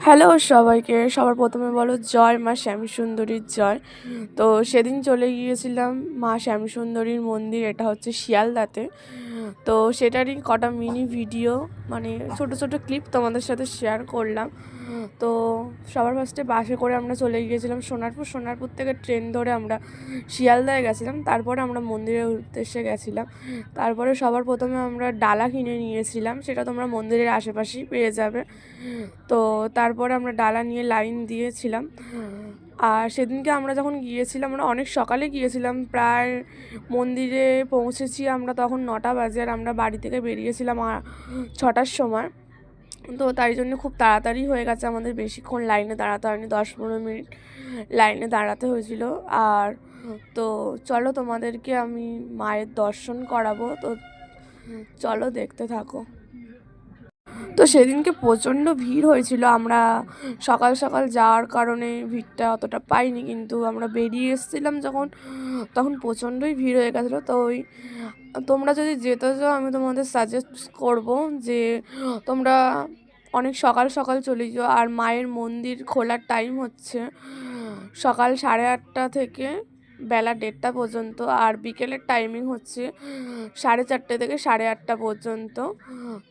Hello সবাইকে, সবার প্রথমে বলো জয় মা শ্যামসুন্দরীর জয়। তো সেদিন চলে গিয়েছিলাম মা শ্যামসুন্দরীর মন্দির, এটা হচ্ছে শিয়ালদাতে। তো সেটারই কটা মিনি ভিডিও, মানে ছোট ছোট ক্লিপ তোমাদের সাথে শেয়ার করলাম। তো সবার ফার্স্টে বাসে করে আমরা চলে গিয়েছিলাম সোনারপুর থেকে ট্রেন ধরে আমরা শিয়ালদায় গেছিলাম, তারপরে আমরা মন্দিরের উদ্দেশ্যে গেছিলাম। তারপরে সবার প্রথমে আমরা ডালা কিনে নিয়েছিলাম, সেটা তোমরা মন্দিরের আশেপাশেই পেয়ে যাবে। তো তারপরে আমরা ডালা নিয়ে লাইন দিয়েছিলাম। আর সেদিনকে আমরা যখন গিয়েছিলাম, আমরা অনেক সকালে গিয়েছিলাম, প্রায় মন্দিরে পৌঁছেছি আমরা তখন 9টা বাজে, আর আমরা বাড়ি থেকে বেরিয়েছিলাম 6টার সময়। তো তাই জন্য খুব তাড়াতাড়ি হয়ে গেছে আমাদের, বেশিক্ষণ লাইনে দাঁড়াতে হয়নি, 10-15 মিনিট লাইনে দাঁড়াতে হয়েছিল। আর তো চলো তোমাদেরকে আমি মায়ের দর্শন করাবো, তো চলো দেখতে থাকো। তো সেদিনকে প্রচণ্ড ভিড় হয়েছিল, আমরা সকাল সকাল যাওয়ার কারণে ভিড়টা অতটা পাইনি, কিন্তু আমরা বেরিয়ে এসেছিলাম যখন, তখন প্রচণ্ডই ভিড় হয়ে গেছিলো। তো ওই তোমরা যদি যেতে চাও, আমি তোমাদের সাজেস্ট করব যে তোমরা অনেক সকাল সকাল চলে যাও। আর মায়ের মন্দির খোলার টাইম হচ্ছে সকাল 8:30 থেকে বেলা 1:30 পর্যন্ত, আর বিকেলের টাইমিং হচ্ছে 4:30 থেকে 8:30 পর্যন্ত।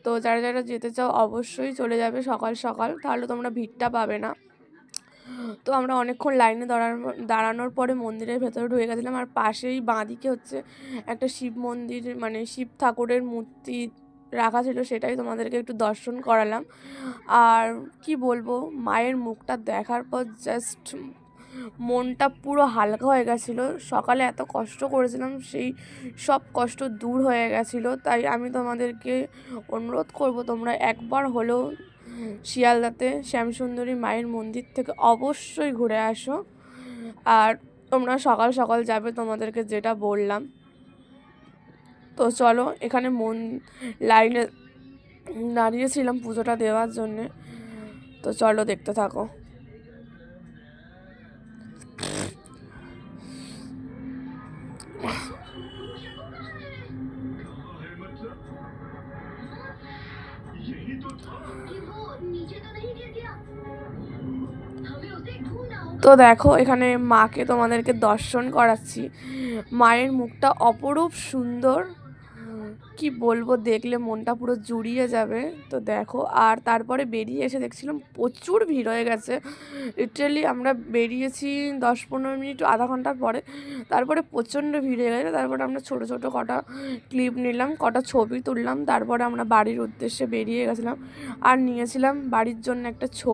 তো যারা যারা যেতে চাও অবশ্যই চলে যাবে সকাল সকাল, তাহলে তোমরা ভিড়টা পাবে না। তো আমরা অনেকক্ষণ লাইনে দাঁড়ানোর পরে মন্দিরের ভেতরে ঢুকে গেছিলাম। আর পাশেই বাঁদিকে হচ্ছে একটা শিব মন্দির, মানে শিব ঠাকুরের মূর্তি রাখা ছিল, সেটাই তোমাদেরকে একটু দর্শন করালাম। আর কি বলবো, মায়ের মুখটা দেখার পর জাস্ট মনটা পুরো হালকা হয়ে গেছিলো। সকালে এত কষ্ট করেছিলাম, সেই সব কষ্ট দূর হয়ে গেছিলো। তাই আমি তোমাদেরকে অনুরোধ করব, তোমরা একবার হলেও শিয়ালদাতে শ্যামসুন্দরী মায়ের মন্দির থেকে অবশ্যই ঘুরে আসো। আর তোমরা সকাল সকাল যাবে, তোমাদেরকে যেটা বললাম। তো চলো, এখানে লাইনে দাঁড়িয়েছিলাম পুজোটা দেওয়ার জন্যে। তো চলো দেখতে থাকো। তো দেখো, এখানে মাকে তোমাদেরকে দর্শন করাচ্ছি। মায়ের মুখটা অপরূপ সুন্দর, কি বলবো, দেখলে মনটা পুরো জুড়িয়ে যাবে। তো দেখো, আর তারপরে বেরিয়ে এসে দেখছিলাম প্রচুর ভিড় হয়ে গেছে। লিটারালি আমরা বেরিয়েছি 10-15 মিনিট, আধা ঘন্টা পরে, তারপরে প্রচণ্ড ভিড় হয়ে গেছে। তারপরে আমরা ছোটো ছোটো কটা ক্লিপ নিলাম, কটা ছবি তুললাম, তারপরে আমরা বাড়ির উদ্দেশ্যে বেরিয়ে গেছিলাম। আর নিয়েছিলাম বাড়ির জন্য একটা ছবি।